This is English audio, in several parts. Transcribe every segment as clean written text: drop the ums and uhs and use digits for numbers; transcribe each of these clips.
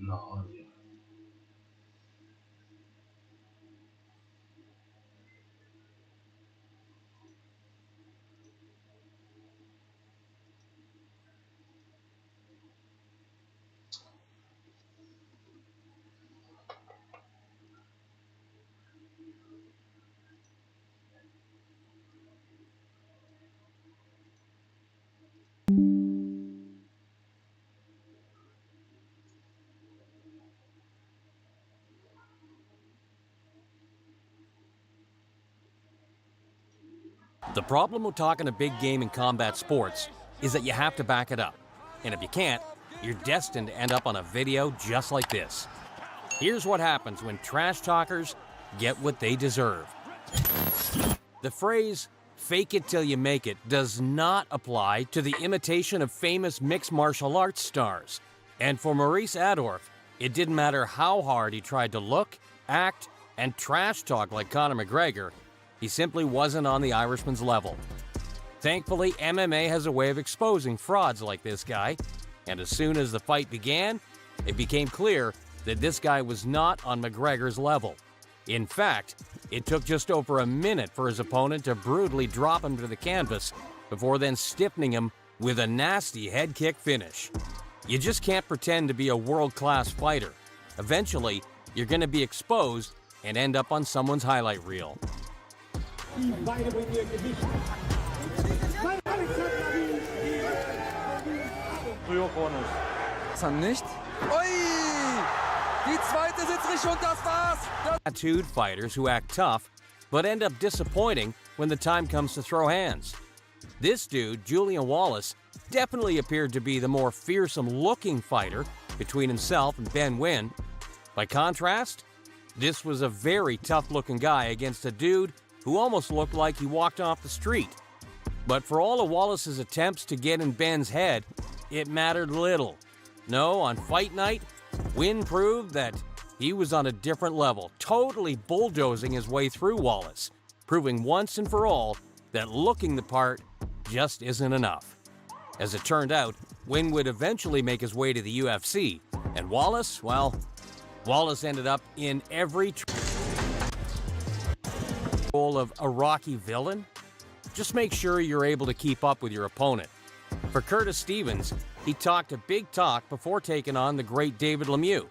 No, Dios. The problem with talking a big game in combat sports is that you have to back it up. And if you can't, you're destined to end up on a video just like this. Here's what happens when trash talkers get what they deserve. The phrase, "fake it till you make it," does not apply to the imitation of famous mixed martial arts stars. And for Maurice Adorf, it didn't matter how hard he tried to look, act, and trash talk like Conor McGregor, he simply wasn't on the Irishman's level. Thankfully, MMA has a way of exposing frauds like this guy, and as soon as the fight began, it became clear that this guy was not on McGregor's level. In fact, it took just over a minute for his opponent to brutally drop him to the canvas before then stiffening him with a nasty head kick finish. You just can't pretend to be a world-class fighter. Eventually, you're going to be exposed and end up on someone's highlight reel. Nicht. Ui! Die zweite sitzt richtig und das war's. Tattooed fighters who act tough, but end up disappointing when the time comes to throw hands. This dude, Julian Wallace, definitely appeared to be the more fearsome-looking fighter between himself and Ben Wynn. By contrast, this was a very tough-looking guy against a dude who almost looked like he walked off the street. But for all of Wallace's attempts to get in Ben's head, it mattered little. No, on fight night, Wynn proved that he was on a different level, totally bulldozing his way through Wallace, proving once and for all that looking the part just isn't enough. As it turned out, Wynn would eventually make his way to the UFC, and Wallace, well, Wallace ended up in every role of a Rocky villain. Just make sure you're able to keep up with your opponent. For Curtis Stevens, he talked a big talk before taking on the great David Lemieux,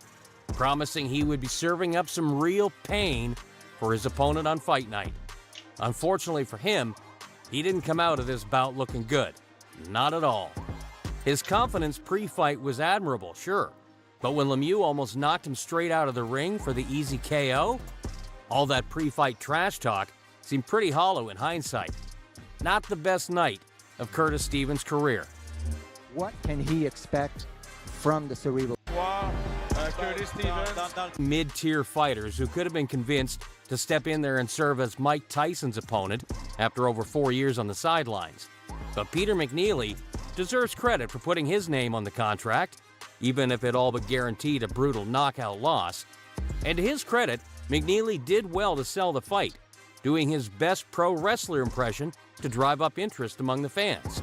promising he would be serving up some real pain for his opponent on fight night. Unfortunately for him, he didn't come out of this bout looking good. Not at all. His confidence pre-fight was admirable, sure, but when Lemieux almost knocked him straight out of the ring for the easy KO, all that pre-fight trash talk seemed pretty hollow in hindsight. Not the best night of Curtis Stevens' career. What can he expect from the cerebral? Curtis Stevens. Mid-tier fighters who could have been convinced to step in there and serve as Mike Tyson's opponent after over 4 years on the sidelines. But Peter McNeely deserves credit for putting his name on the contract, even if it all but guaranteed a brutal knockout loss. And to his credit, McNeely did well to sell the fight, doing his best pro wrestler impression to drive up interest among the fans.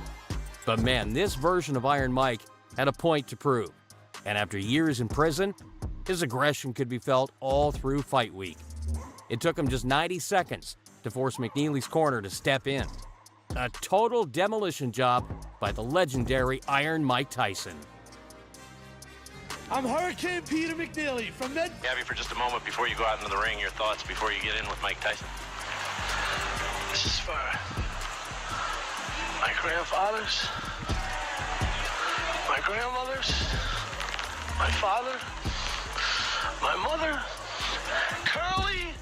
But man, this version of Iron Mike had a point to prove. And after years in prison, his aggression could be felt all through fight week. It took him just 90 seconds to force McNeely's corner to step in. A total demolition job by the legendary Iron Mike Tyson. I'm Hurricane Peter McNeely from Med. Have you for just a moment before you go out into the ring, your thoughts before you get in with Mike Tyson? This is for my grandfathers, my grandmothers, my father, my mother, Curly,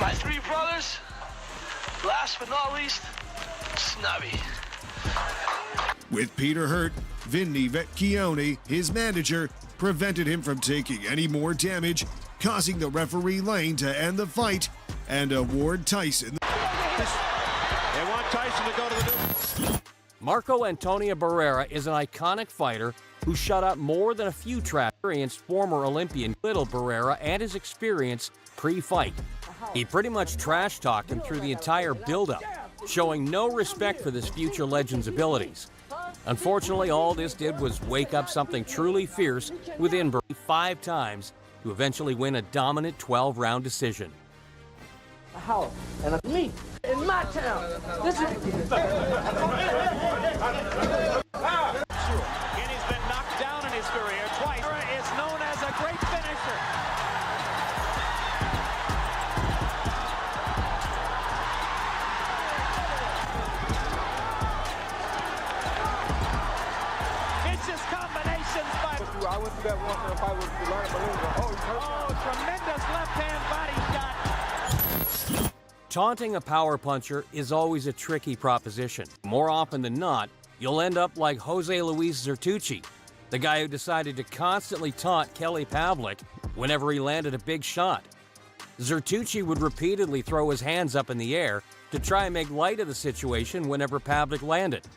my 3 brothers, last but not least, Snubby. With Peter hurt, Vinny Vecchione, his manager, prevented him from taking any more damage, causing the referee Lane to end the fight and award Tyson. They want Tyson to go to the... Marco Antonio Barrera is an iconic fighter who shut up more than a few experienced former Olympian Little Barrera and his experience pre-fight. He pretty much trash-talked him through the entire build-up, showing no respect for this future legend's abilities. Unfortunately, all this did was wake up something truly fierce within Burry 5 times to eventually win a dominant 12-round decision. A house and a me in my town. This is. Kenny's been knocked down in his career twice. Is known as a great finisher. Vicious combinations by. I went through that once in a fight with Leonard Balloon. Oh, he's hurt. Oh, tremendous left-hand body shot. Taunting a power puncher is always a tricky proposition. More often than not, you'll end up like Jose Luis Zertucci, the guy who decided to constantly taunt Kelly Pavlik whenever he landed a big shot. Zertucci would repeatedly throw his hands up in the air to try and make light of the situation whenever Pavlik landed.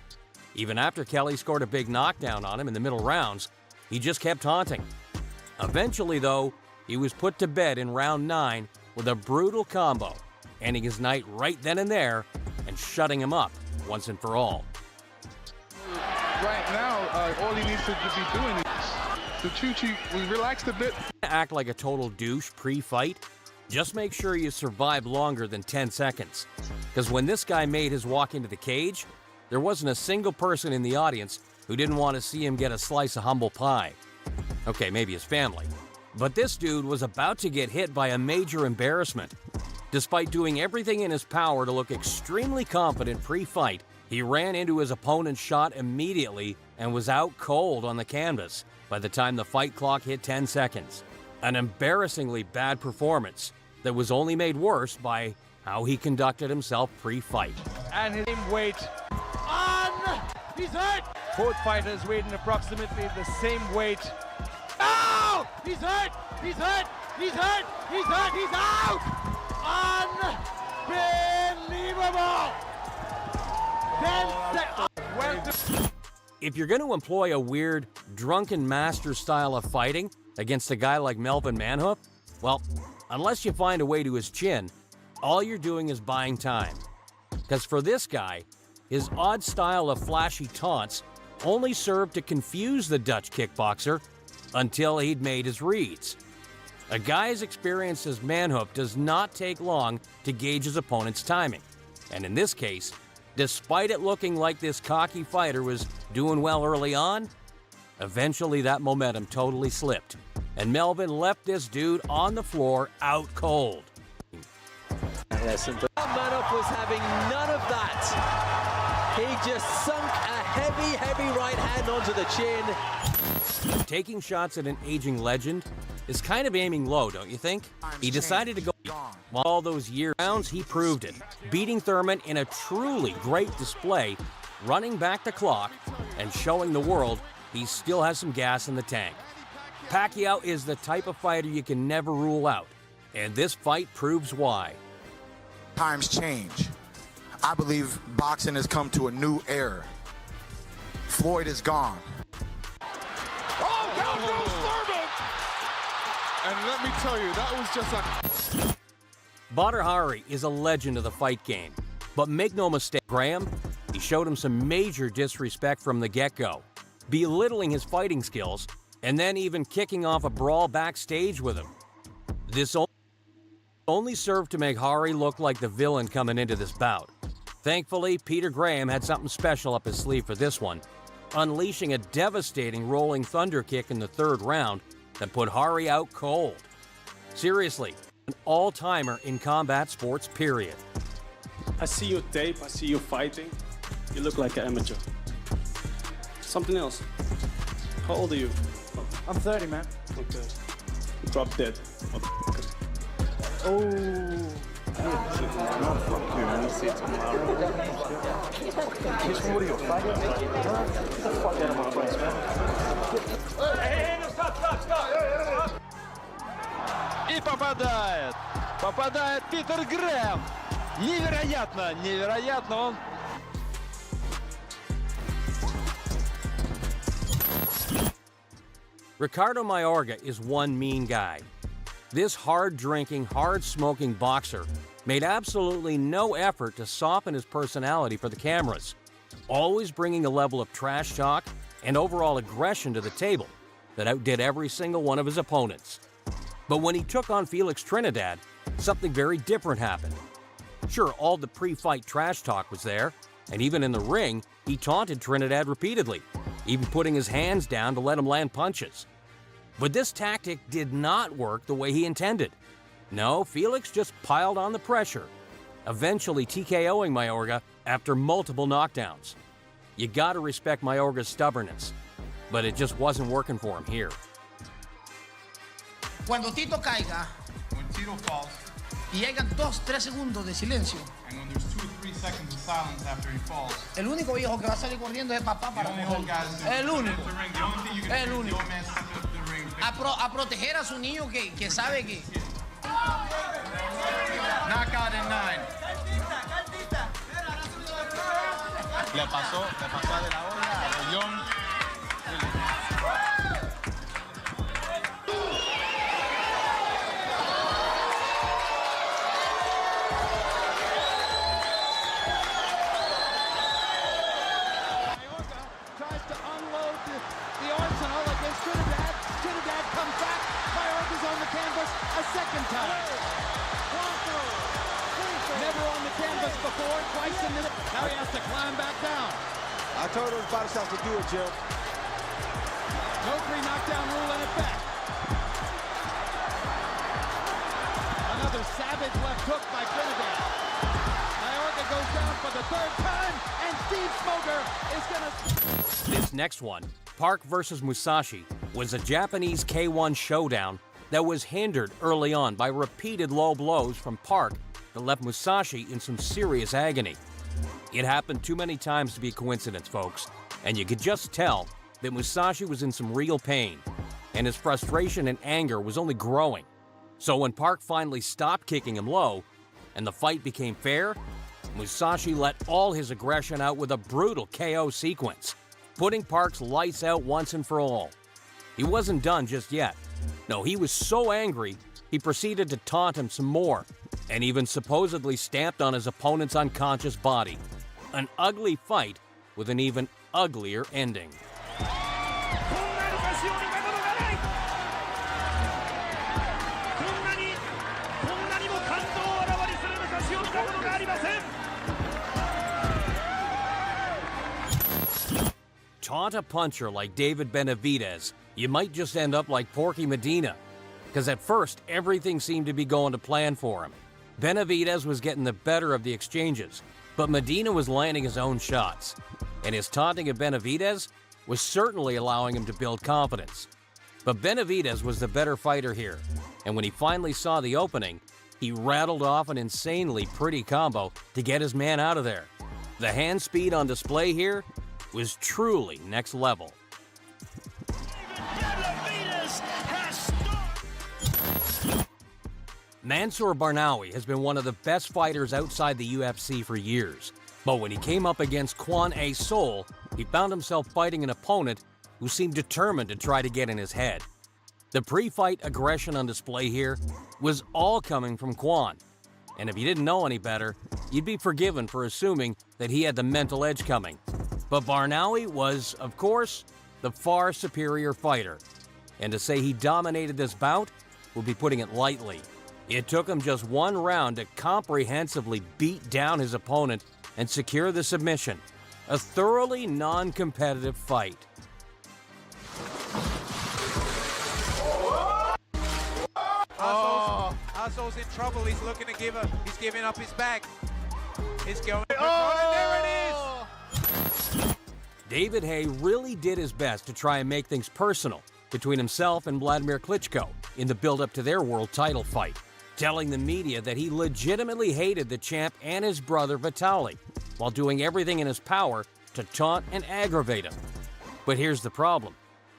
Even after Kelly scored a big knockdown on him in the middle rounds, he just kept taunting. Eventually, though, he was put to bed in round 9 with a brutal combo, ending his night right then and there and shutting him up once and for all. Right now, all he needs to be doing is Zertucci was relaxed a bit. Act like a total douche pre-fight? Just make sure you survive longer than 10 seconds. Because when this guy made his walk into the cage, there wasn't a single person in the audience who didn't want to see him get a slice of humble pie. Okay, maybe his family. But this dude was about to get hit by a major embarrassment. Despite doing everything in his power to look extremely confident pre-fight, he ran into his opponent's shot immediately and was out cold on the canvas by the time the fight clock hit 10 seconds. An embarrassingly bad performance that was only made worse by how he conducted himself pre-fight. And his weight on. He's hurt. Both fighters weighed in approximately the same weight. Oh! He's hurt. He's hurt. He's hurt. He's hurt. He's out. Unbelievable. 10 seconds. If you're going to employ a weird, drunken master style of fighting against a guy like Melvin Manhoef, well, unless you find a way to his chin, all you're doing is buying time. Because for this guy, his odd style of flashy taunts only served to confuse the Dutch kickboxer until he'd made his reads. A guy as experienced as Manhoef does not take long to gauge his opponent's timing. And in this case, despite it looking like this cocky fighter was doing well early on, eventually that momentum totally slipped, and Melvin left this dude on the floor out cold. Manhoef was having none of that. He just sunk a heavy right hand onto the chin. Taking shots at an aging legend is kind of aiming low, don't you think? He decided to go while all those year rounds, he proved it, beating Thurman in a truly great display, running back the clock and showing the world he still has some gas in the tank. Pacquiao is the type of fighter you can never rule out, and this fight proves why. Times change. I believe boxing has come to a new era. Floyd is gone. Oh, down goes Thurman! And let me tell you, that was just a... Badr Hari is a legend of the fight game, but make no mistake, Graham, he showed him some major disrespect from the get-go, belittling his fighting skills, and then even kicking off a brawl backstage with him. This only served to make Hari look like the villain coming into this bout. Thankfully, Peter Graham had something special up his sleeve for this one, unleashing a devastating rolling thunder kick in the 3rd round that put Hari out cold. Seriously, an all-timer in combat sports, period. I see your tape, I see you fighting. You look like an amateur. Something else. How old are you? I'm 30, man. Okay. Drop dead. Motherfucker. Oh. No, fuck you, man. See you tomorrow. What are you, fighting? Get the fuck out of my face, man. Hey, stop! И попадает! Попадает Питер Грэм! Невероятно! Невероятно! Он... Ricardo Mayorga is one mean guy. This hard-drinking, hard-smoking boxer made absolutely no effort to soften his personality for the cameras, always bringing a level of trash talk and overall aggression to the table that outdid every single one of his opponents. But when he took on Felix Trinidad, something very different happened. Sure, all the pre-fight trash talk was there, and even in the ring, he taunted Trinidad repeatedly, even putting his hands down to let him land punches. But this tactic did not work the way he intended. No, Felix just piled on the pressure, eventually TKOing Mayorga after multiple knockdowns. You gotta respect Mayorga's stubbornness, but it just wasn't working for him here. Cuando Tito caiga, When Tito falls, y llegan 2-3 segundos de silencio, and when there's 2 or 3 seconds of silence after he falls, el único viejo que va a salir corriendo es papá para cogerlo. El único. El único. A proteger a su niño que sabe que... Knockout in 9. Le pasó de la olla a Rollón. Tries to unload the arsenal against Trinidad. Trinidad comes back. Mayorga's on the canvas a second time. Never on the canvas before, twice in the... Now he has to climb back down. I told those body shots to do it, Jim. No 3 knockdown rule in effect. Another savage left hook by Trinidad. Mayorga goes down for the 3rd time, and Steve Smoger is gonna... This next one, Park versus Musashi, was a Japanese K1 showdown that was hindered early on by repeated low blows from Park that left Musashi in some serious agony. It happened too many times to be a coincidence, folks, and you could just tell that Musashi was in some real pain, and his frustration and anger was only growing. So when Park finally stopped kicking him low, and the fight became fair, Musashi let all his aggression out with a brutal KO sequence, putting Park's lights out once and for all. He wasn't done just yet. No, he was so angry, he proceeded to taunt him some more, and even supposedly stamped on his opponent's unconscious body. An ugly fight with an even uglier ending. Taunt a puncher like David Benavidez, you might just end up like Porky Medina. Because at first, everything seemed to be going to plan for him. Benavidez was getting the better of the exchanges, but Medina was landing his own shots. And his taunting of Benavidez was certainly allowing him to build confidence. But Benavidez was the better fighter here, and when he finally saw the opening, he rattled off an insanely pretty combo to get his man out of there. The hand speed on display here was truly next level. Mansour Barnawi has been one of the best fighters outside the UFC for years. But when he came up against Kwan A. Sol, he found himself fighting an opponent who seemed determined to try to get in his head. The pre-fight aggression on display here was all coming from Kwan. And if you didn't know any better, you'd be forgiven for assuming that he had the mental edge coming. But Barnawi was, of course, the far superior fighter. And to say he dominated this bout would be putting it lightly. It took him just one round to comprehensively beat down his opponent and secure the submission. A thoroughly non-competitive fight. Azo's in trouble. He's looking to give up. He's giving up his back. He's going. Oh, and there it is. David Haye really did his best to try and make things personal between himself and Vladimir Klitschko in the build-up to their world title fight, telling the media that he legitimately hated the champ and his brother Vitaly, while doing everything in his power to taunt and aggravate him. But here's the problem.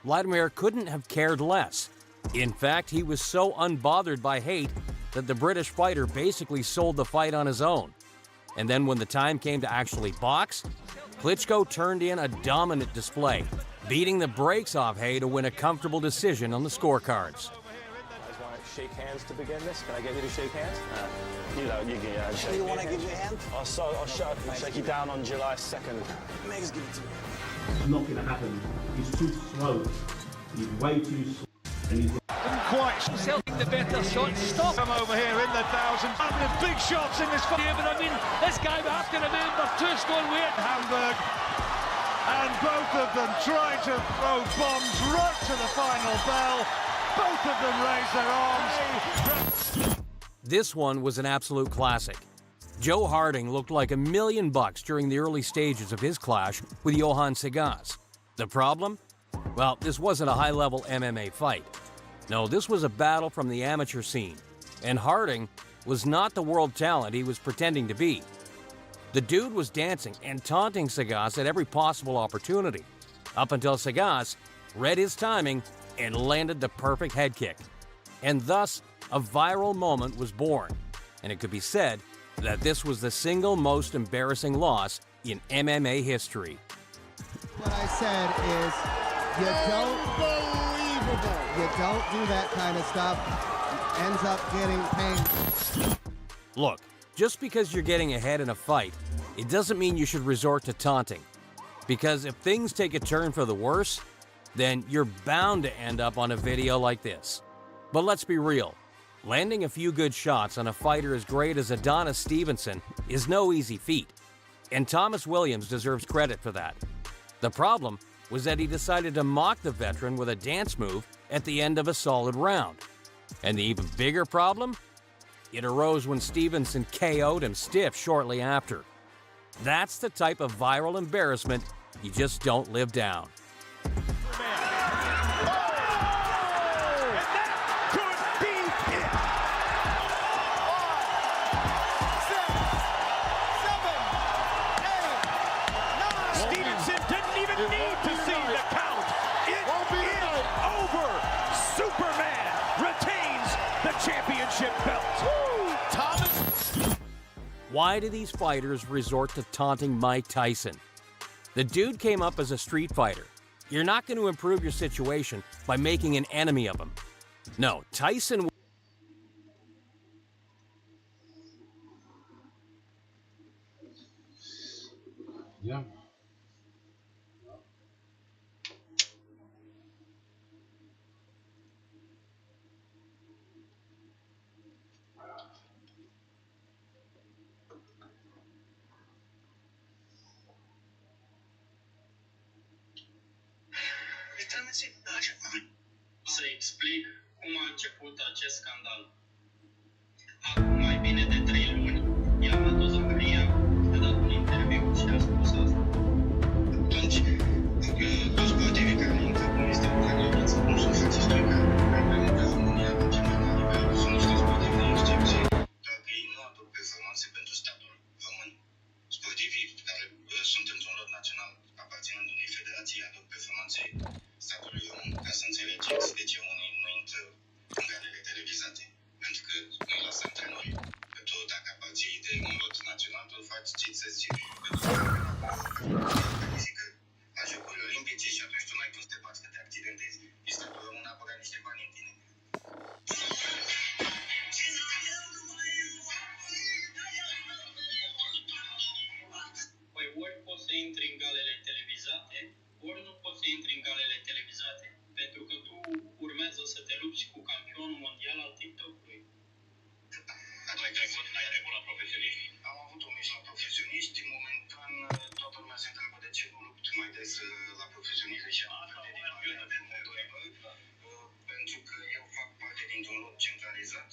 Vladimir couldn't have cared less. In fact, he was so unbothered by hate that the British fighter basically sold the fight on his own. And then when the time came to actually box, Klitschko turned in a dominant display, beating the brakes off Haye to win a comfortable decision on the scorecards. shake hands to begin this? Can I get you to shake hands? You can shake You me want to a give hand. you a hand? I'll shake you down on July 2nd. Megs, give it to me. It's not going to happen. He's too slow. He's way too slow. And he's Didn't quite selling the better shot. Stop him over here in the thousands. There's big shots in this game, but I mean, this game I have to remember 2 stone weight. Hamburg. And both of them trying to throw bombs right to the final bell. Both of them raise their arms. This one was an absolute classic. Joe Harding looked like $1 million during the early stages of his clash with Johan Segas. The problem? Well, this wasn't a high-level MMA fight. No, this was a battle from the amateur scene, and Harding was not the world talent he was pretending to be. The dude was dancing and taunting Segas at every possible opportunity, up until Segas read his timing and landed the perfect head kick. And thus, a viral moment was born, and it could be said that this was the single most embarrassing loss in MMA history. What I said is, you don't do that kind of stuff. Ends up getting pain. Look, just because you're getting ahead in a fight, it doesn't mean you should resort to taunting. Because if things take a turn for the worse, then you're bound to end up on a video like this. But let's be real, landing a few good shots on a fighter as great as Adonis Stevenson is no easy feat. And Thomas Williams deserves credit for that. The problem was that he decided to mock the veteran with a dance move at the end of a solid round. And the even bigger problem? It arose when Stevenson KO'd him stiff shortly after. That's the type of viral embarrassment you just don't live down. Stevenson didn't even need to see the count. It is over. Superman retains the championship belt. Thomas. Why do these fighters resort to taunting Mike Tyson? The dude came up as a street fighter. You're not going to improve your situation by making an enemy of him. No, Tyson... Yeah. Să explic cum a început acest scandal. Acum mai bine de 3 luni, i-am adus Zaharia, a dat un interviu și a spus asta. Atunci, toți sportivii care nu intră în lista dragoniță, nu sunt faceți doi care reprezintă România în cel mai înalt nivel, sunt niște sportivi de excepție. Dacă ei nu aduc performanțe pentru statul român, sportivii care sunt într-un lot național, aparținând unei federații, aduc performanțe statului român, ca să înțelegeți de ce unii nu intră în galele televizate. Pentru că nu-i lasă antrenori. Că tu, dacă aparții de un lot național, tu faci ce să zici. Califică la Jocurile Olimpice și atunci tu n-ai cum să te bați că te accidentezi. Și statul român a băgat niște bani în tine. Păi ori poți să intri în galele televizate, ori nu poți să intri în galele televizate. Pentru că tu urmează să te lupți cu campionul mondial al TikTok-ului. Ai trecut la regula profesioniști? Am avut un meci la profesioniști. Momentan toată lumea se întreabă de ce nu lupt mai des la profesioniști. Și pentru că eu fac parte dintr-un lot centralizat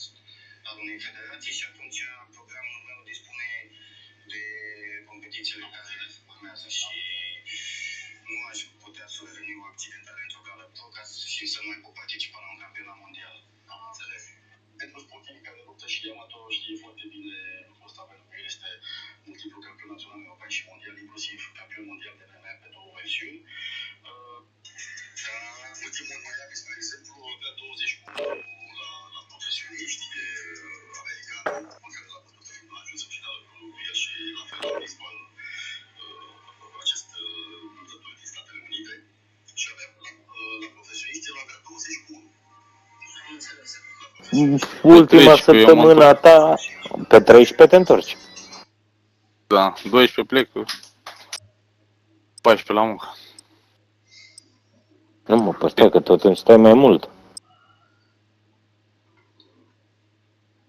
al unei federații și atunci programul meu dispune de competițiile care urmează și nu aș putea surveni o accidentare într-o gală pro ca și să nu mai pot participa la un campionat mondial. Am înțeles. Pentru sportivii care luptă și amator știe foarte bine lucrul ăsta, pentru că el este multiplu campion național european și mondial, inclusiv campion mondial de MMA pe 2 versiuni. Ultimul în Miami, spre exemplu, avea 21 la profesioniști americani, în care l-a putut fi până ajuns în finală cu el și la fel la baseball acest luptător din Statele Unite și avea la profesioniști el avea 21. Am înțeles. La ultima săptămână a ta, pe 13 te întorci. Da, 12 plec, 14 la muncă. Nu mă, păi stai că tot stai mai mult.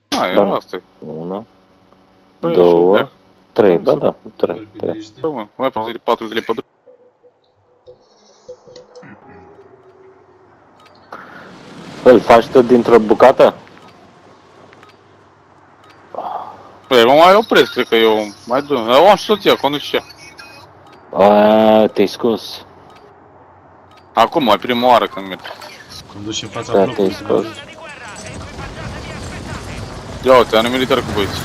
Da, asta e. 1, 2, 3, da, 3. Mai 4 zile pe drum. Îl faci tot dintr-o bucată? Păi, mă mai opresc, cred că eu mai drum. Eu am și soția, conduce ea. Aaa, te-ai scos. Acum, mai prima oară când merg. Conduci în fața Da, blocului. te-ai scos. Ia uite, am militar cu băieți.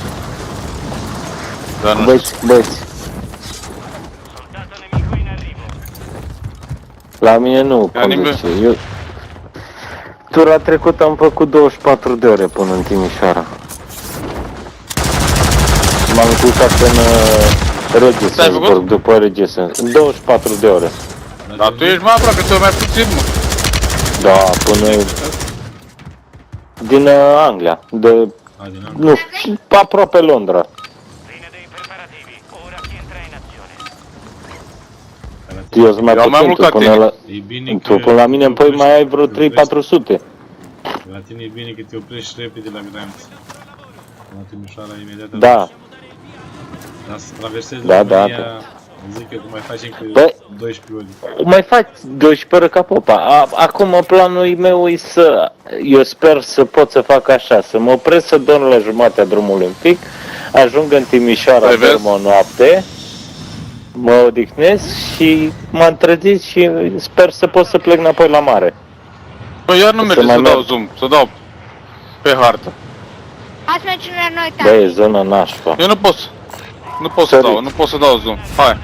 Dar nu Băieți. La mine nu conduce. Eu... Tura trecută am făcut 24 de ore până în Timișoara. M-am culcat în Regesensburg, după Regesensburg. 24 de ore. Dar tu ești mai aproape, tu mai puțin, mă. Da, până... Din Anglia. Nu, aproape Londra. Eu sunt mai puțin, până la mine păi mai ai vreo 3-400. La tine e bine că te oprești repede la Gdansk. La Timișoara imediat. Da. Dar să traversezi România, zic eu că mai faci încă 12 ori. Mai faci 12 ore ca popa. Acum planul meu e să... Eu sper să pot să fac așa, să mă opresc să dorm la jumatea drumului un pic, ajung în Timișoara, dorm o noapte, mă odihnesc și m-am trezit și sper să pot să plec înapoi la mare. Păi iar nu merge să dau zoom, să dau pe hartă. Ați merge la noi, tati. Bă, e zona nașpa. Eu nu pot să dau, nu pot să dau zoom. Hai.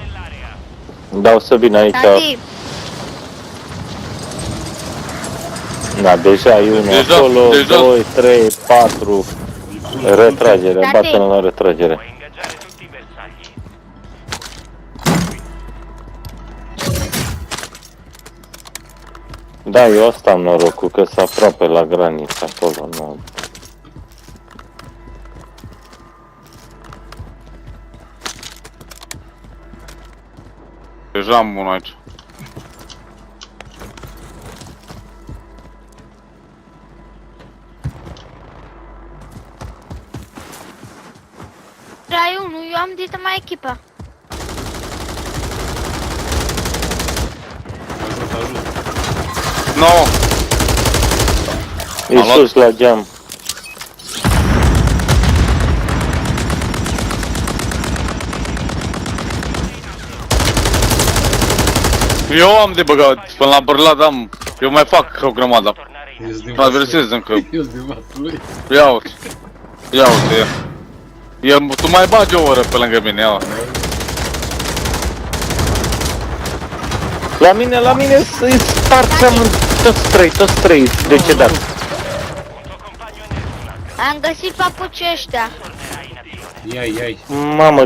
Dau să vin aici. Tati. Da, deja e unul acolo, 2, 3, 4, retragere, bate la retragere. Da, eu asta am norocul, că sunt aproape la graniță acolo, nu... Deja am unul aici. Ai unul, eu am dita mai echipă. No! E sus la geam. Eu am de băgat, până la bărlat am, eu mai fac o grămadă. Traversez încă. Ia uite. Ia uite, ia. Tu mai bagi o oră pe lângă mine, ia. La mine îi spargeam toți trei decedați. Am găsit papucii ăștia. Ia. Mamă,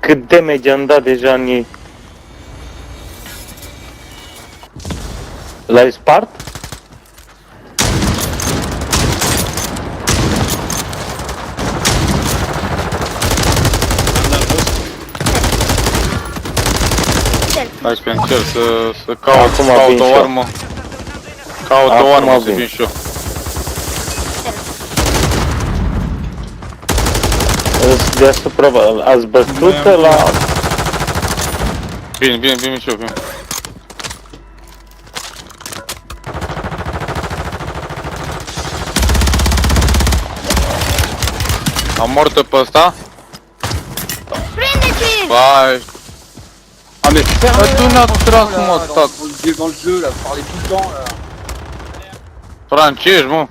cât damage am dat deja în ei. L-ai spart? Hai să încerc să caut o armă. Caut o armă să vin și eu. Deasupra, ați bătut la... Vin și eu, vin. Am mort pe ăsta? Prinde-te! Vai! Allez, tu n-a tras, mă, stat. Francezi, mă.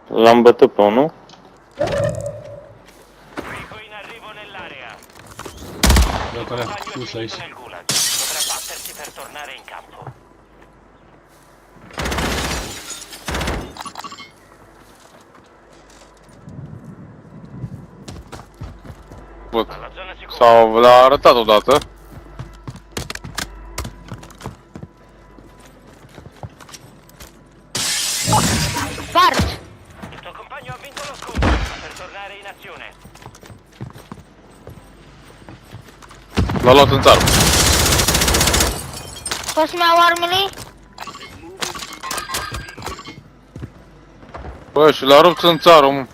L-am bătut pe unul. Sau l-a arătat odată. Spart! L-a luat în țară. Poți să-mi iau armele? Bă, și l-a rupt în țară, mă.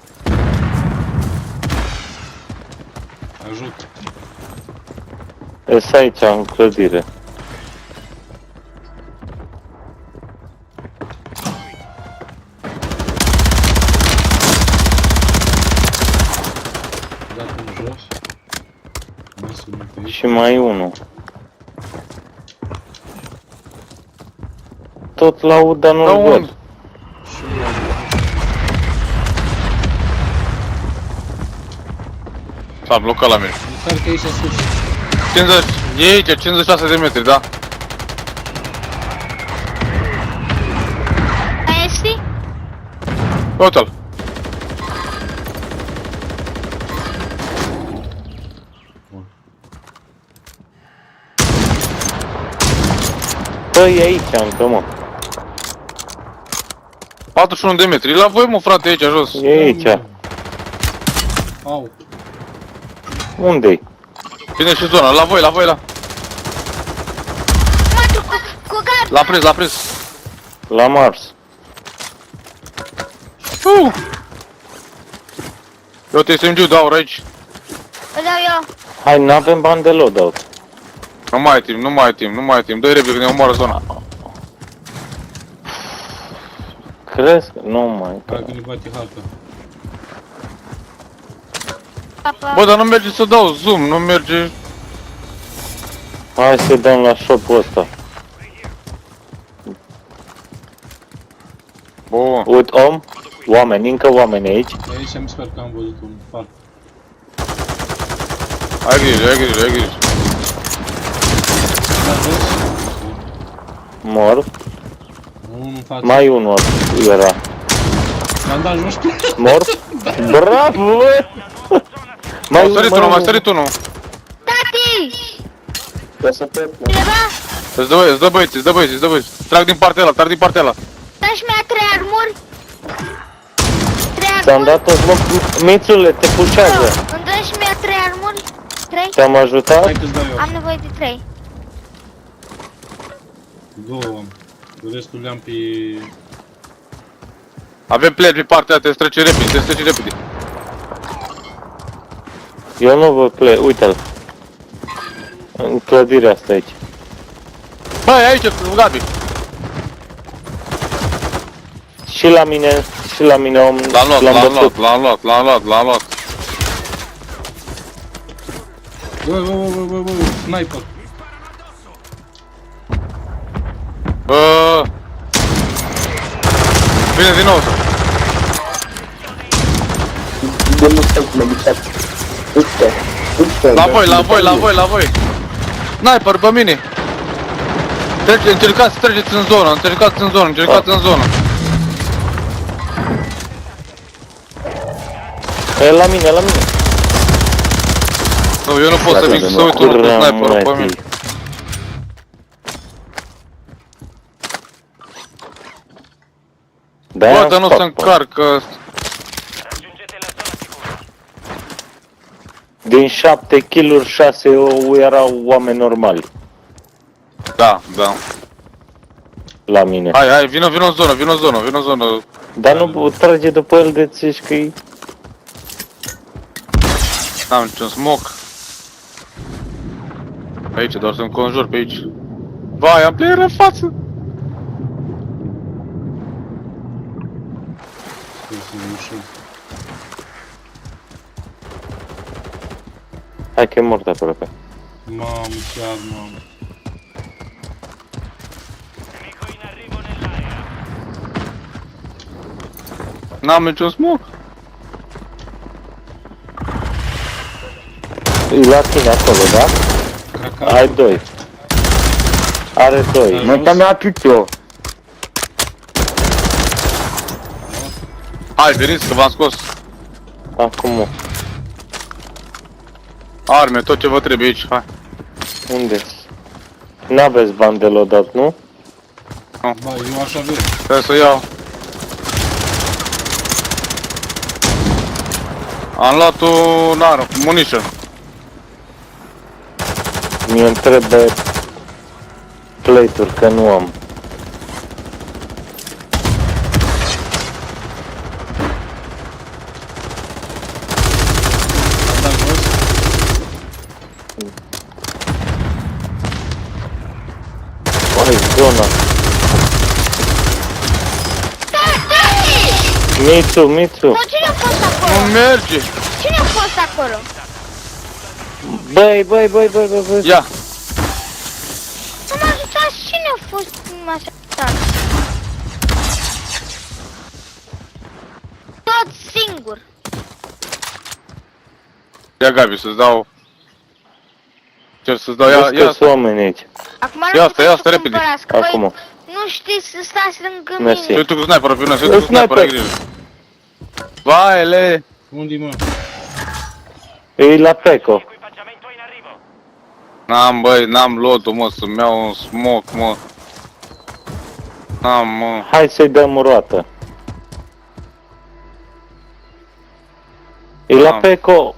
Ajut. E aici, în clădire. Și mai unul. Tot l-aud, dar nu-l văd. S-a blocat la mine. Încarcă aici sus. 50, e aici, 56 de metri, da? Mai este? Uite-l. Bă, e aici încă, mă. 41 de metri. La voi, mă, frate, aici, jos. E aici. Au. Unde-i? Vine și zona, la voi, la voi, la... L-a prins, l-a prins. La Mars. Eu te strângiu de aur aici. Îl dau eu. Hai, n-avem bani de loadout. Nu mai ai timp, nu mai ai timp, nu mai ai timp. Dă-i repede că ne omoară zona. Crezi că nu mai... Hai că ne bate harta. Bă, dar nu merge să dau zoom, nu merge... Hai să dăm la shop-ul ăsta. Bun. Uite, om, oameni, încă oameni aici. Aici mi sper că am văzut un parc. Ai grijă, ai grijă, ai grijă. Mor. Unul în față. Mai unul era. Bandaj, nu știu. Mor? Bravo, bă! Mai sărit unul, mai sărit unul. Tati! Îți dă băieți, îți dă băieți, îți dă băieți. Trag din partea ăla, trag din partea ăla. Dați-mi ia 3 armuri. 3 armuri. Ți-am dat un smoc. Mițule, te pușează. Îmi dă și mie 3 armuri. 3? Te-am ajutat? Hai că-ți dau eu. Am nevoie de 3. Două am. Restul le-am pe... Avem player pe partea aia, te trece repede, te trece repede. Eu nu văd play, uite-l. În clădirea asta aici. Băi, aici, Gabi. Și la mine om. L-am luat, l-am luat, l-am luat, l-am luat, l-am luat. Bă, sniper. Vine din nou. La voi, la voi, la voi, la voi. Sniper, pe mine. Încercați să treceți în zonă, încercați în zonă, încercați în zonă. E la mine, la mine. Nu, eu nu pot să vin să uit unul cu sniperul pe mine. Bă, dar nu se încarcă. Din 7 kill-uri, 6 erau oameni normali. Da, da. La mine. Hai, vino în zonă, vino în zonă, vino în zonă. Dar nu trage după el de zici că-i... N-am niciun smoke. Aici, doar să-mi conjur pe aici. Vai, am player în față! Hai că e mort aproape. Mamă, chiar mamă. N-am niciun smoke. E la tine acolo, da? Ai 2. Are 2. Mă, dar mi-a pic-o. Hai, veniți că v-am scos. Acum. Arme, tot ce vă trebuie aici, hai. Unde-s? N-aveți bani de loadout, nu? Nu. Ba, eu aș avea. Trebuie să iau. Am luat un munition. Mi-e trebuie plate-uri, că nu am. Hai, zona. Mitsu. Nu, cine a fost acolo? Nu merge. Cine a fost acolo? Băi. Ia. Să mă ajutați, cine a fost m-a ajutat? Tot singur. Ia, Gabi, să-ți dau... Cer să-ți dau, ia asta. Oameni aici. Acum ia asta, repede. Acum. Nu știți să stați lângă mine. Și uite cu sniperul pe mine, și uite cu sniperul, ai grijă. Vaile! Unde-i, mă? E la Peco. N-am, băi, n-am lotul, mă, să-mi iau un smoke, mă. N-am, mă. Hai să-i dăm o roată. E la Peco.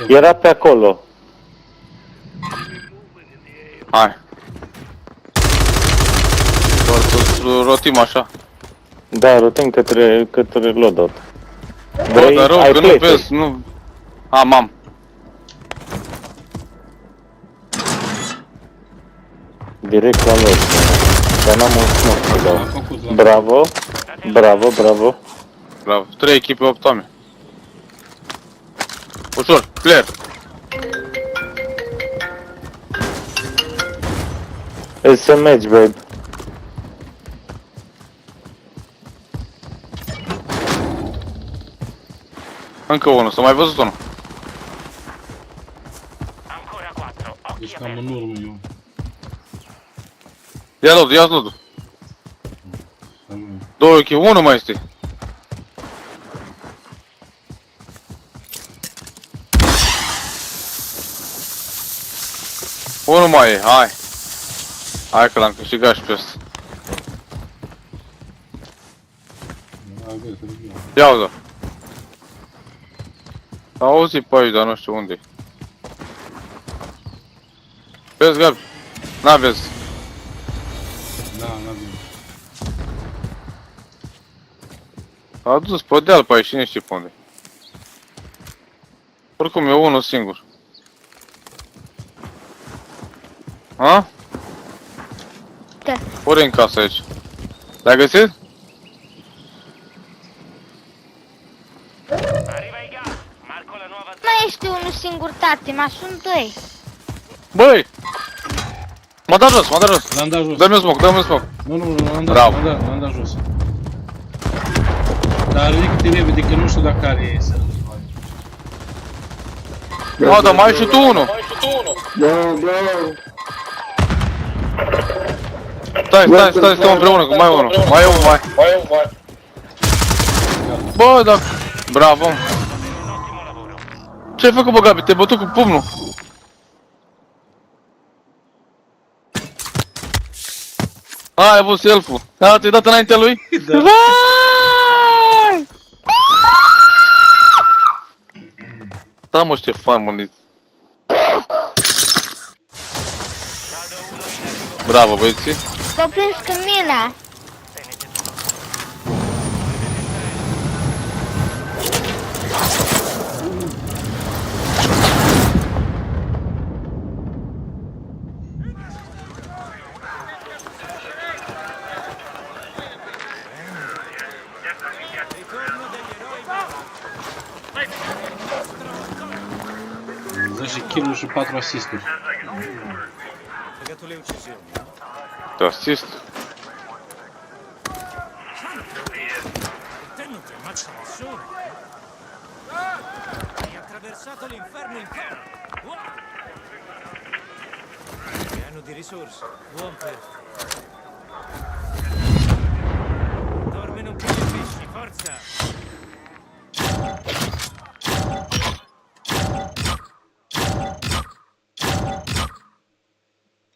Era pe acolo. Hai. Doar să rotim așa. Da, rotim către loadout. Vrei? Dar rău, că nu vezi, nu... Am. Direct la loc. Dar n-am un smoke să dau. Bravo. 3 echipe, 8 oameni. Ușor, clear. It's a match, babe. Încă unul, s-a mai văzut unul. Deci cam în urmă eu. Ia load-ul. 2 echipe, unul mai este. Unul mai e, hai. Hai că l-am câștigat și pe ăsta. Ia-o-ți-o. Auzi pe aici, dar nu știu unde. Vezi, Gabi? N-aveți. Da, n-avem. A dus pe deal pe aici și nu știu pe unde. Oricum e unul singur. Ha? Da. Ori în casă aici. L-ai găsit? Mai este unul singur, tati, mai sunt 2. Băi! M-a dat jos. L-am dat jos. Dă-mi un smoke. Nu, l-am dat jos. Dar ridică-te repede, că nu știu dacă are să Bă, dar mai ai și tu unul. Stai împreună, că mai e unul. Bă, da. Bravo. Ce-ai făcut, bă, Gabi? Te-ai bătut cu pumnul. Ai avut self-ul. Da, te-ai dat înaintea lui? Da. Vai! Da, mă, Ștefan, mă. Bravo, băieții. S-o prins cu mine. kill-uri și 4 asisturi. Tu assist? Hai attraversato l'inferno in terra. Pieno di risorse. Buon pezzo. Dorme non più i pesci, forza!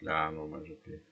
Da, nu mai joc ei.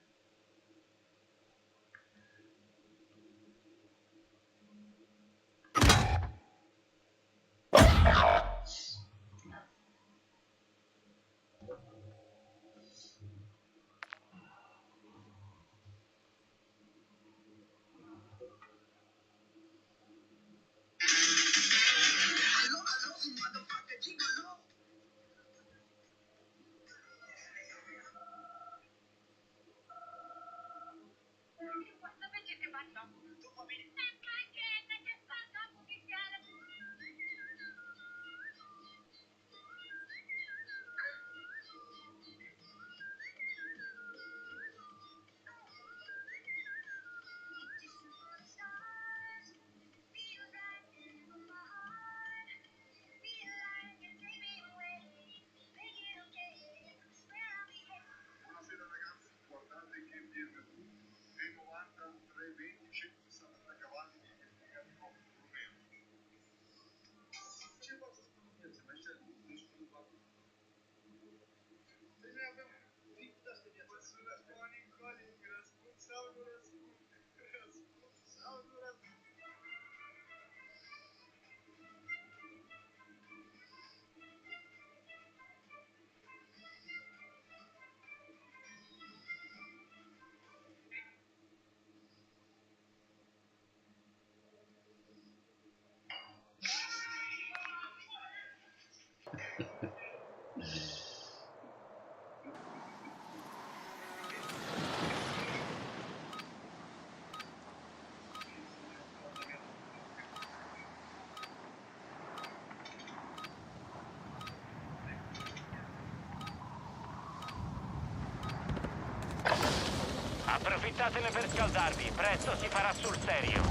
Approfittatene per scaldarvi, presto si farà sul serio.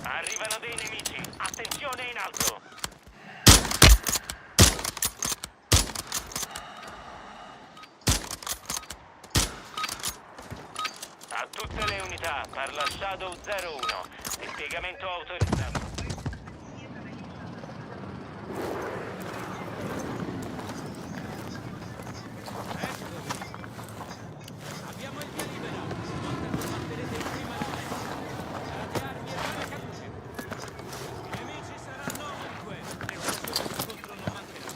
Arrivano dei nemici, attenzione in alto. A tutte le unità, parla Shadow 01. Dispiegamento autorizzato. Abbiamo il via libera. Stavolta combatterete in prima linea. Darate armi e paracadute. I nemici saranno ovunque e l'occasione di scontro non mancherà.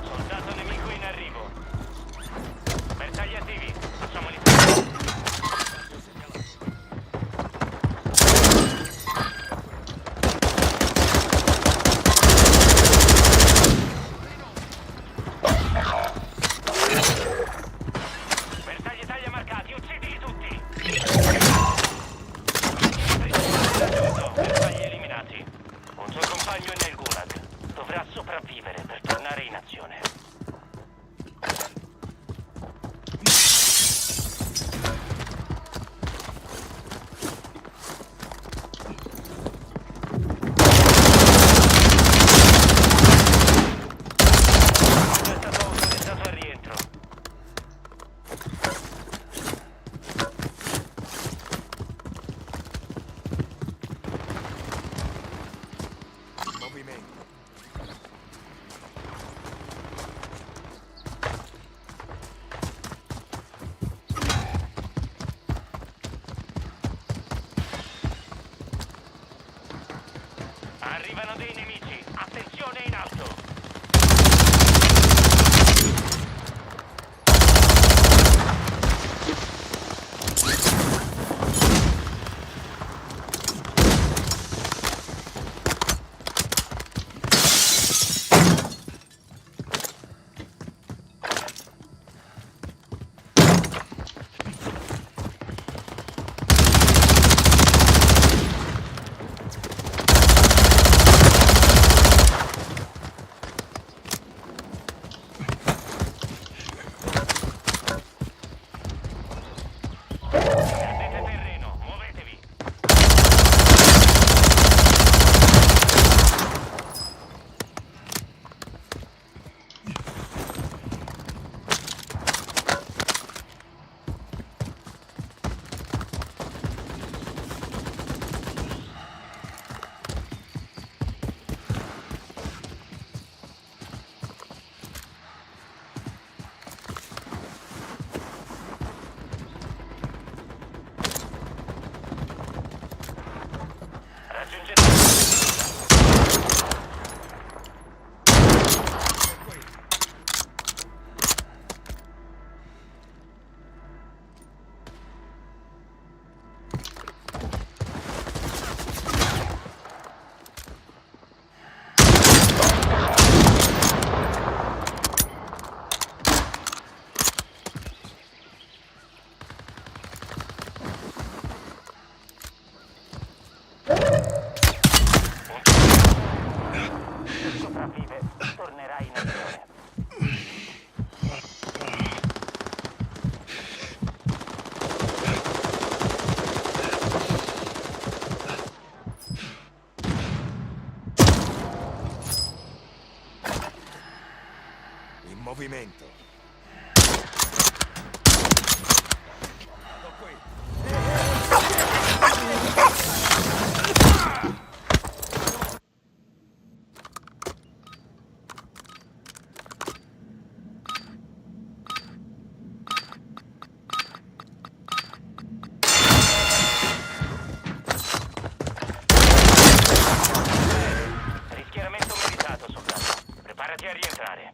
Soldato nemico in arrivo. Bersagli attivi. Facciamo l'iniziativa. Bersagli taglia marcati, uccidili tutti. Bersagli eliminati. Un suo compagno è nel gulag. Dovrà sopravvivere per tornare in azione. È stato autorizzato al rientro. Arrivano dei nemici, attenzione in alto. Perdete terreno, muovetevi. sopravvive tornerà in azione. In movimento. Schieramento meritato, soldato. Preparati a rientrare.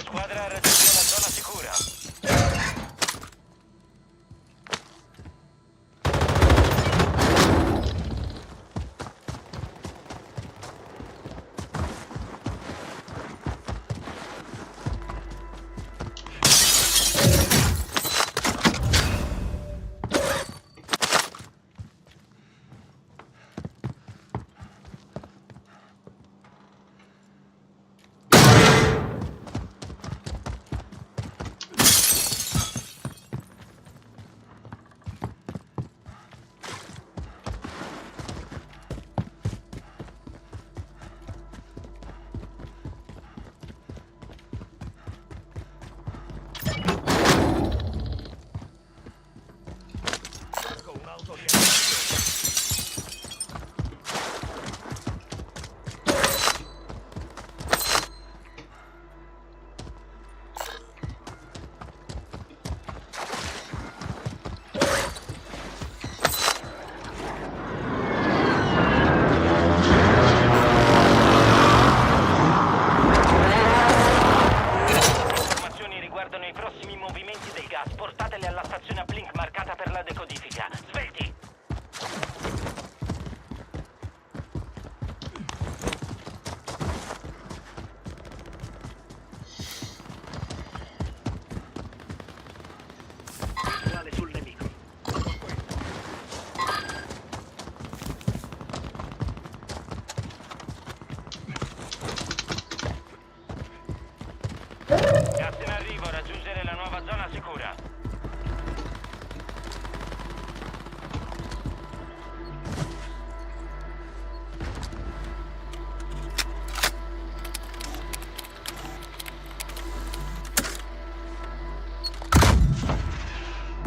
Squadra ha raggiunto la zona sicura. arrivo, raggiungere la nuova zona sicura.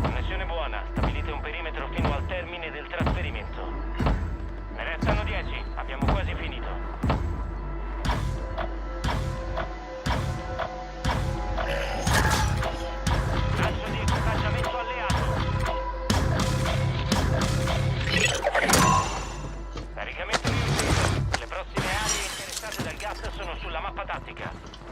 Connessione buona, stabilite un perimetro fino al termine del trasferimento. Ne restano 10, abbiamo quasi finito. Lancio di equipaggiamento alleato. Caricamento riuscito. Le prossime aree interessate dal gas sono sulla mappa tattica.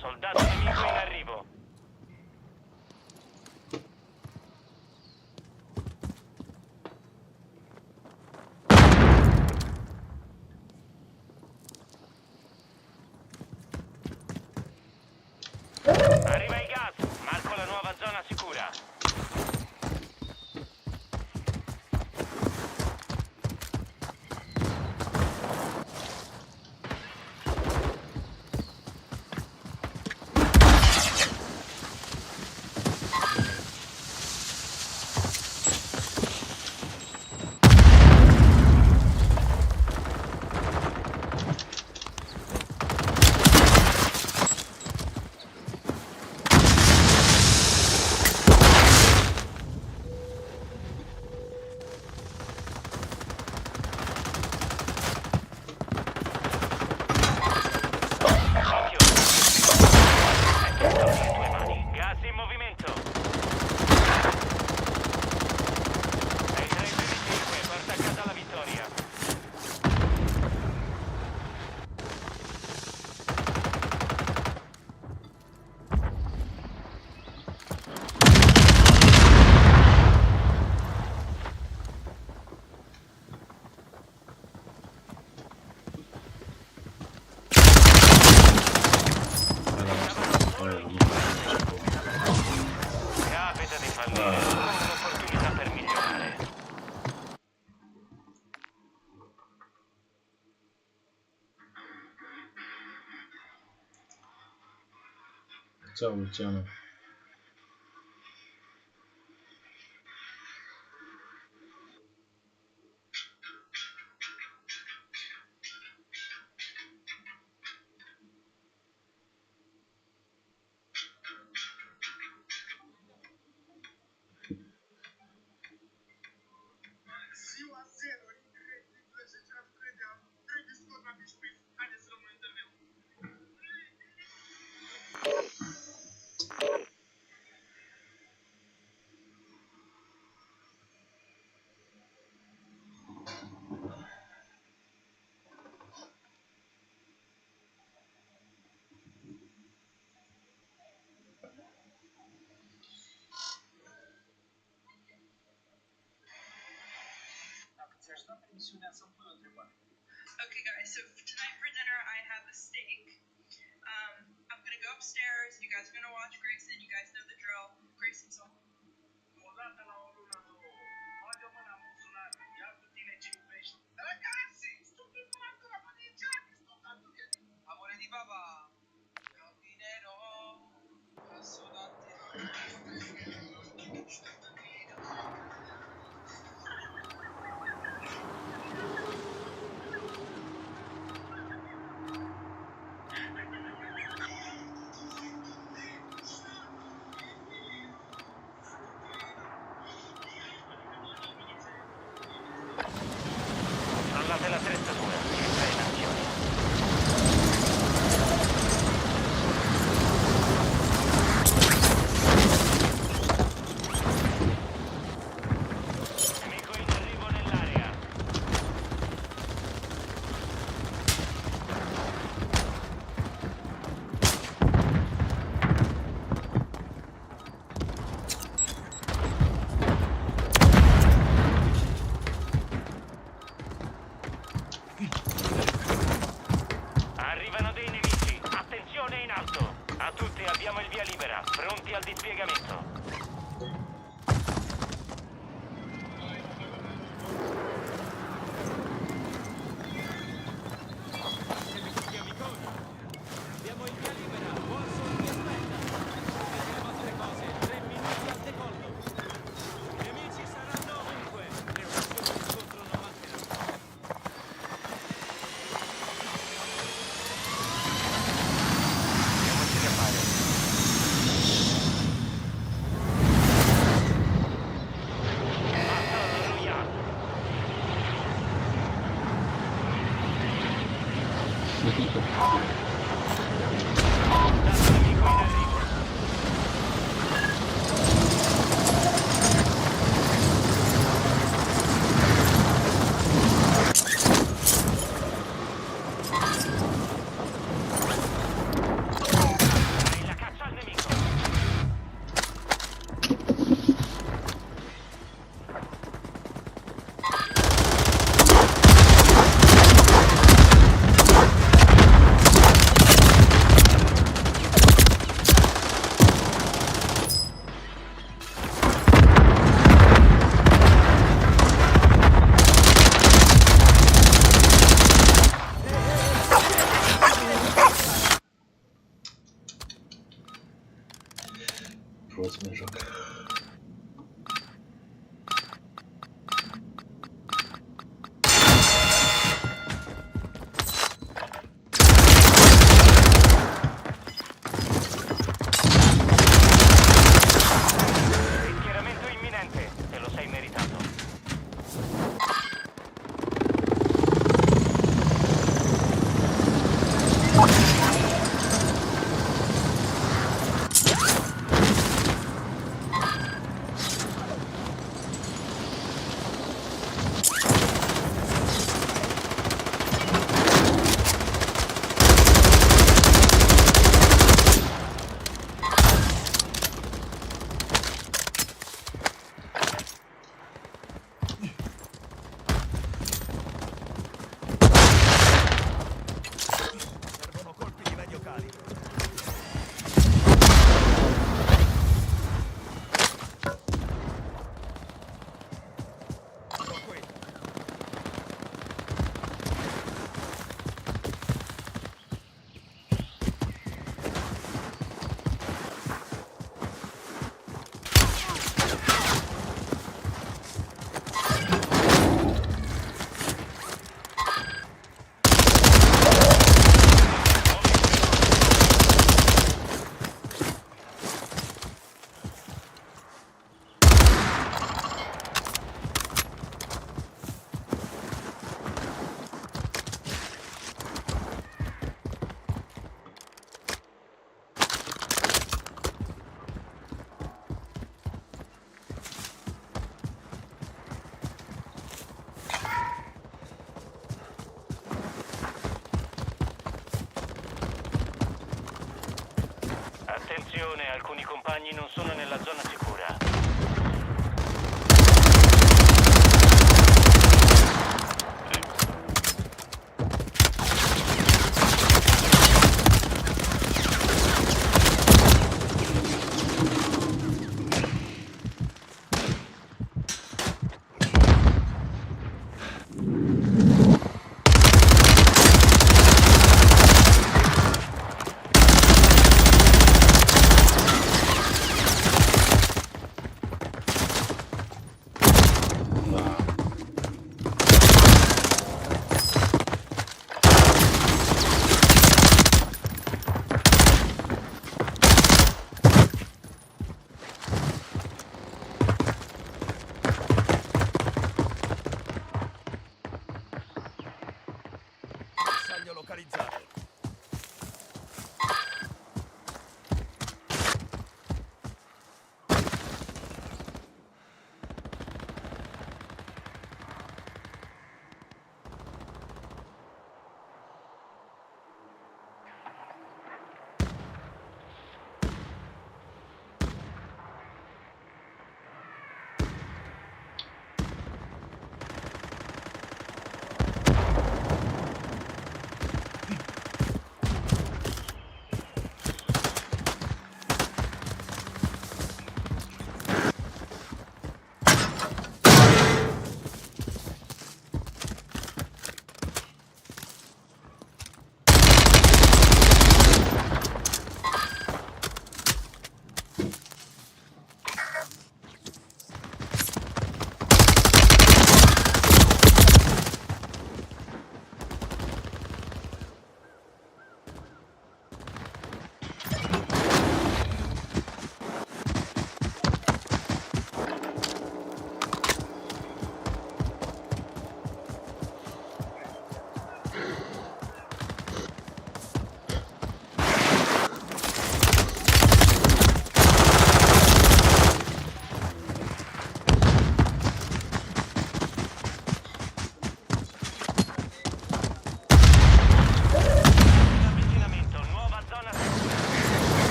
Soldato nemico in arrivo. Arriva il gas, marco la nuova zona sicura. Capita di fallire, un'opportunità per migliorare. Ciao Luciano. Okay, guys, so tonight for dinner I have a steak. I'm gonna go upstairs. You guys Controllate l'attrezzatura. Entra in azione. Nemico in arrivo nell'area. Arrivano dei nemici. Attenzione in alto. A tutti abbiamo il via libera. Pronti al dispiegamento. Abbiamo il via libera. Warzone vi aspetta. Prendete le vostre cose. 3 minuti al decollo. I nemici saranno ovunque. Le occasioni di scontro non mancheranno. Diamoci da fare. Battle Royale. Soldato nemico in arrivo. Dai la caccia al nemico. Prost, joc. Schieramento imminente. Te lo sei meritato. Servono colpi di medio calibro. Sono qui. Attenzione, alcuni compagni non sono nella zona sicura.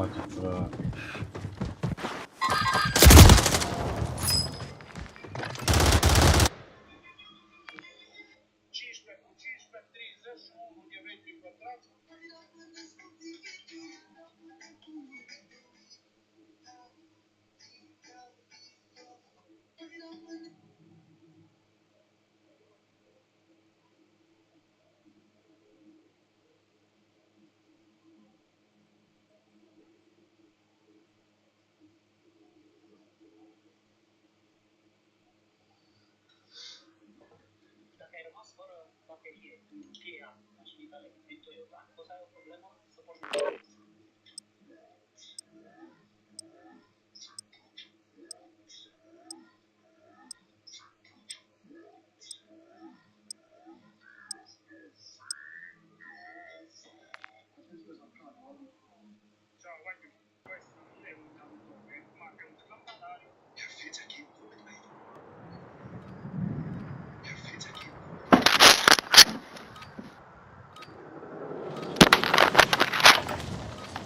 Frate, frate.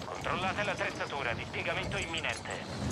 Controllate l'attrezzatura, dispiegamento imminente.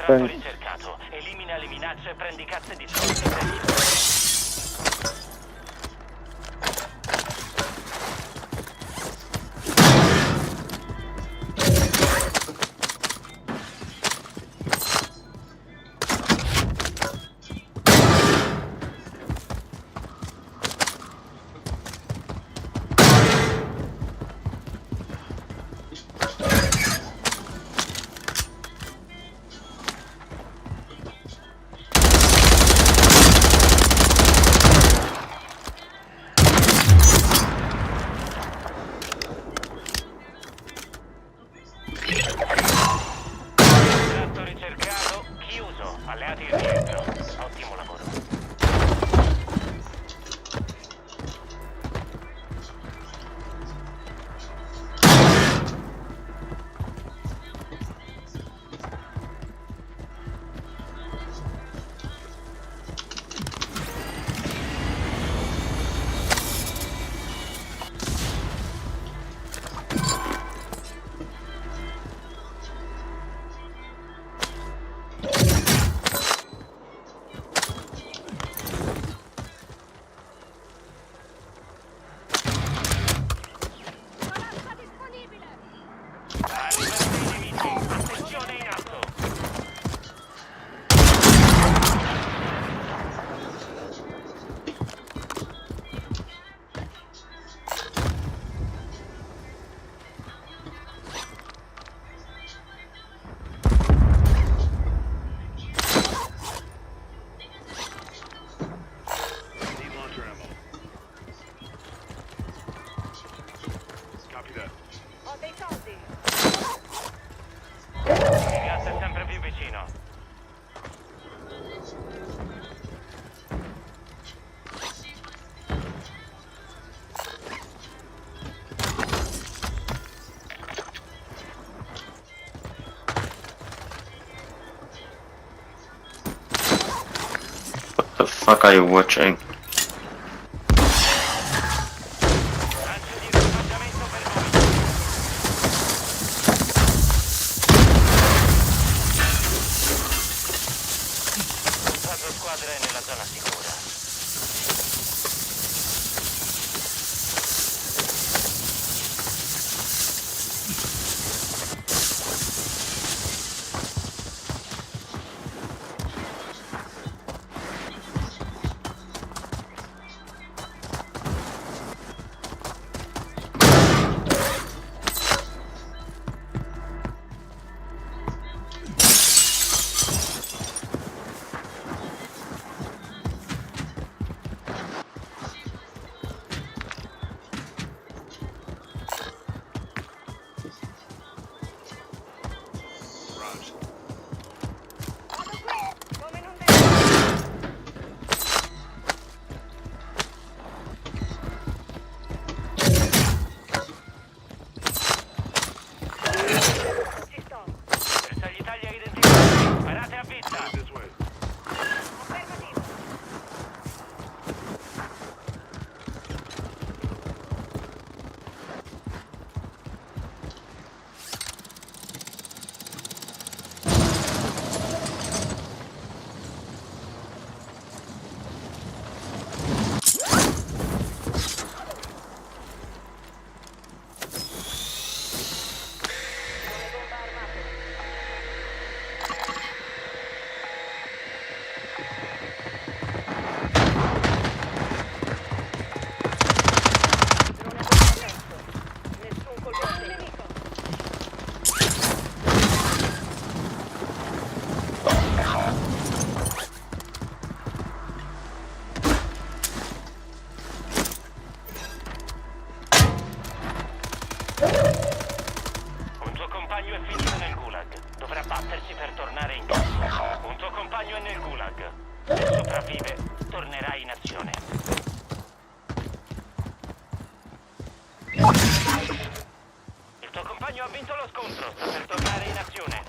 Ricercato. Elimina le minacce e prendi cazze di soldi. fuck are you watching? Quattro squadre nella zona sicura. Bersagli Italia identificati. Parate a vista. Un tuo compagno è finito nel gulag. Dovrà battersi per tornare in casa. Un tuo compagno è nel gulag. Se sopravvive, tornerà in azione. Il tuo compagno ha vinto lo scontro. Sta per tornare in azione.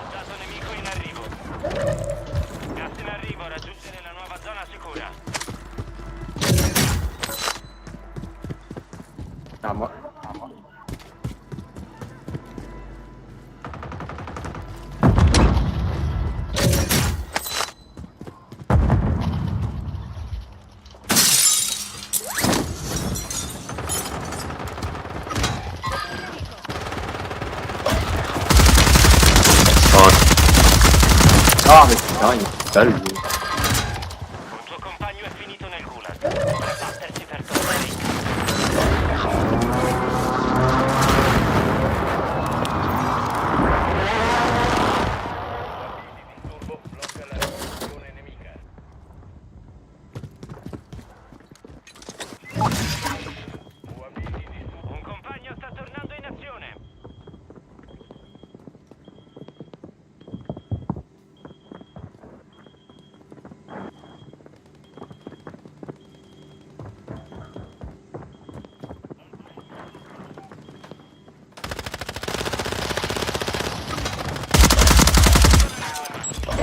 Soldato nemico in arrivo. Gas in arrivo, raggiungere la nuova zona sicura. Bello. Un tuo compagno è finito nel gulag. Dovrà battersi per tornare in Un compagno sta tornando in azione.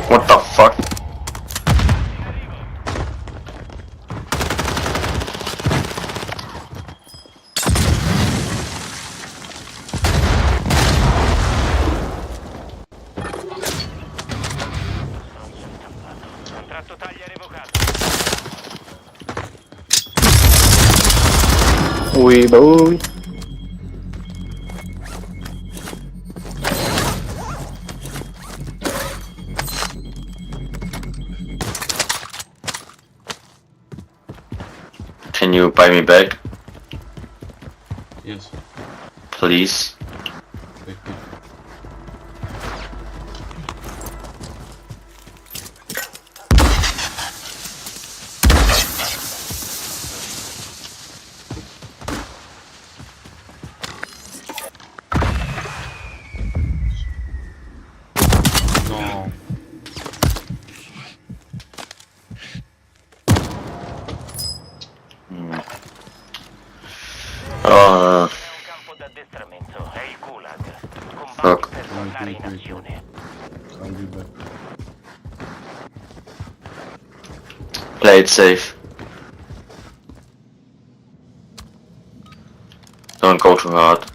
What the fuck? Contratto taglia revocato. We boy. Can you buy me back? Yes. Please. No. entrare in azione. Play it safe. Don't go too hard.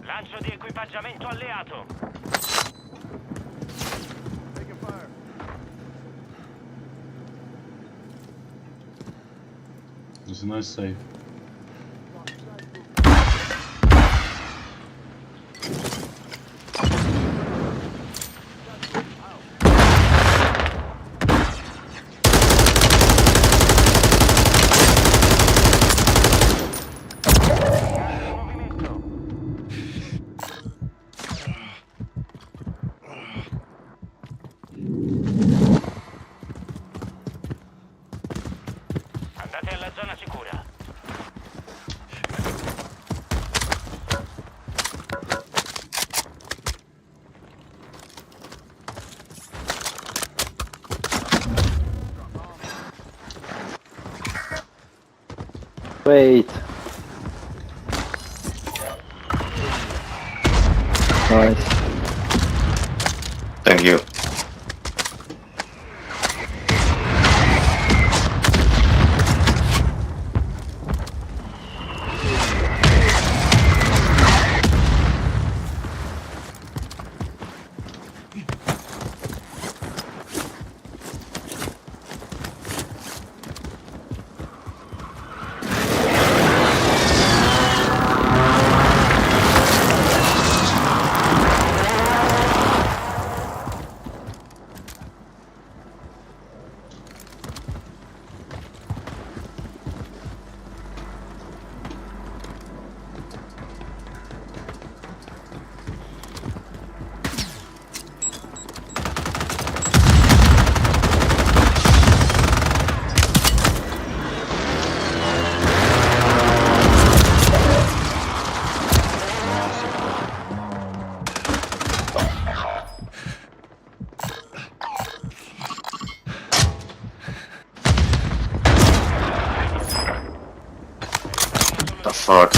Lancio di equipaggiamento alleato. There's a nice save. Andate alla zona sicura. Wait. Nice. Thank you. The fuck?